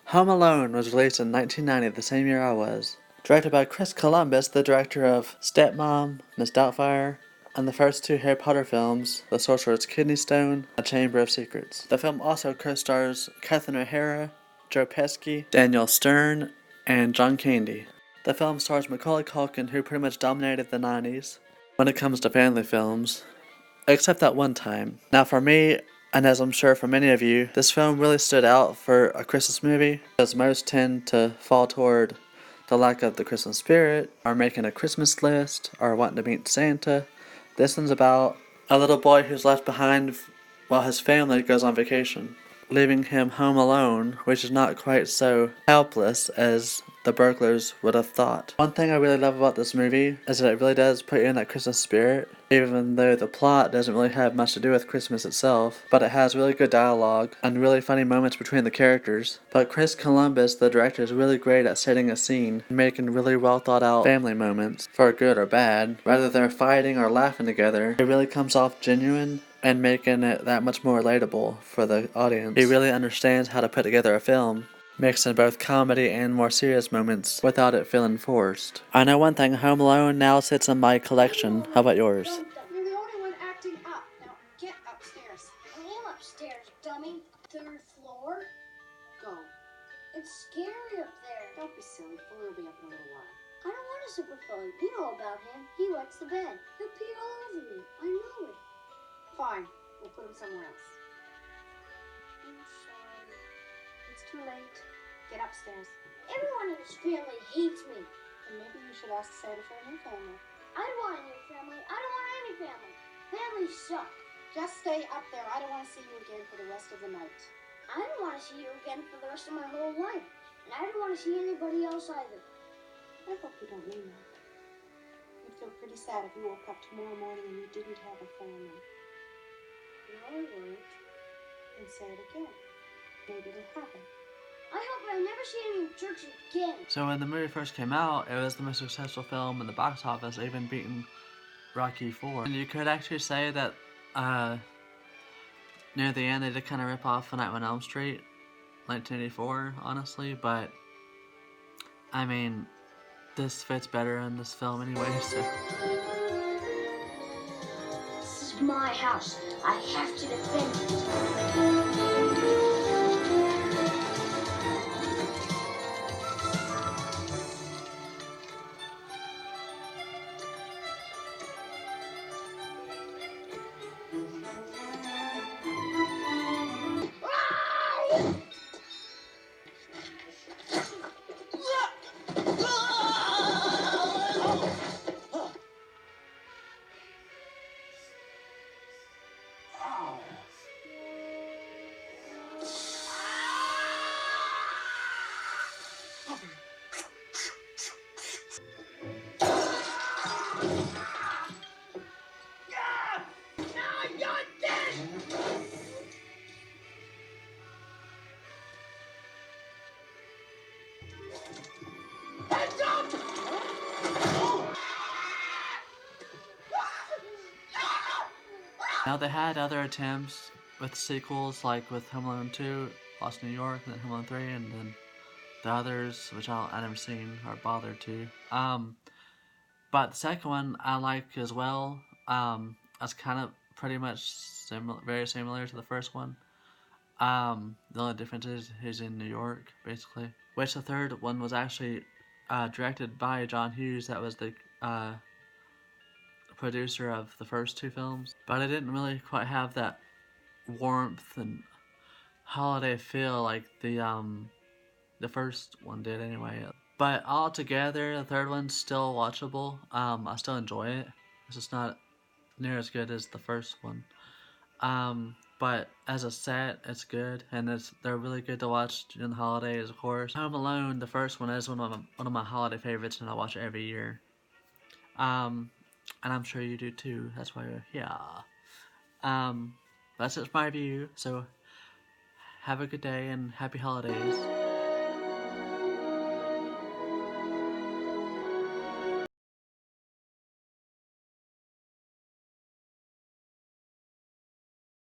Home Alone was released in 1990, the same year I was. Directed by Chris Columbus, the director of Stepmom, Miss Doubtfire, and the first two Harry Potter films, The Sorcerer's Kidney Stone, and Chamber of Secrets. The film also co-stars Catherine O'Hara, Joe Pesci, Daniel Stern, and John Candy. The film stars Macaulay Culkin, who pretty much dominated the 90s when it comes to family films, except that one time. Now for me, and as I'm sure for many of you, this film really stood out for a Christmas movie, as most tend to fall toward the lack of the Christmas spirit, or making a Christmas list, or wanting to meet Santa. This one's about a little boy who's left behind while his family goes on vacation, leaving him home alone, which is not quite so helpless as the burglars would have thought. One thing I really love about this movie is that it really does put you in that Christmas spirit, even though the plot doesn't really have much to do with Christmas itself, but it has really good dialogue and really funny moments between the characters. But Chris Columbus, the director, is really great at setting a scene and making really well thought out family moments, for good or bad. Rather than fighting or laughing together, it really comes off genuine and making it that much more relatable for the audience. He really understands how to put together a film, mixing both comedy and more serious moments without it feeling forced. I know one thing, Home Alone now sits in my collection. How about yours? You're the only one acting up. Now get upstairs. I am upstairs, dummy. Third floor? Go. It's scary up there. Don't be silly. Billy will be up in a little while. I don't want a super phone. You know about him. He wets the bed. He'll pee all over me. I know it. Fine. We'll put him somewhere else. I'm sorry. It's too late. Get upstairs. Everyone in his family hates me. And maybe you should ask Santa for a new family. I don't want a new family. I don't want any family. Families suck. Just stay up there. I don't want to see you again for the rest of the night. I don't want to see you again for the rest of my whole life. And I don't want to see anybody else either. I hope you don't mean that. You'd feel pretty sad if you woke up tomorrow morning and you didn't have a family. No, I won't. And say it again. Maybe it'll happen. I hope I never see any in church again. So when the movie first came out, it was the most successful film in the box office, even beating Rocky IV. And you could actually say that near the end they did kind of rip off A Nightmare on Elm Street, 1984, honestly, but I mean, this fits better in this film anyway, so. This is my house. I have to defend it. Now they had other attempts with sequels, like with Home Alone 2, Lost in New York, and then Home Alone 3, and then the others, which I never seen or bothered to. But the second one I like as well. It's kind of pretty much very similar to the first one. The only difference is he's in New York, basically. Which the third one was actually directed by John Hughes. That was the producer of the first two films. But it didn't really quite have that warmth and holiday feel like the first one did anyway. But altogether, the third one's still watchable. I still enjoy it. It's just not near as good as the first one. But as a set, it's good, and they're really good to watch during the holidays, of course. Home Alone, the first one, is one of my holiday favorites, and I watch it every year. And I'm sure you do too. That's why you're here. That's just my view. So have a good day and happy holidays.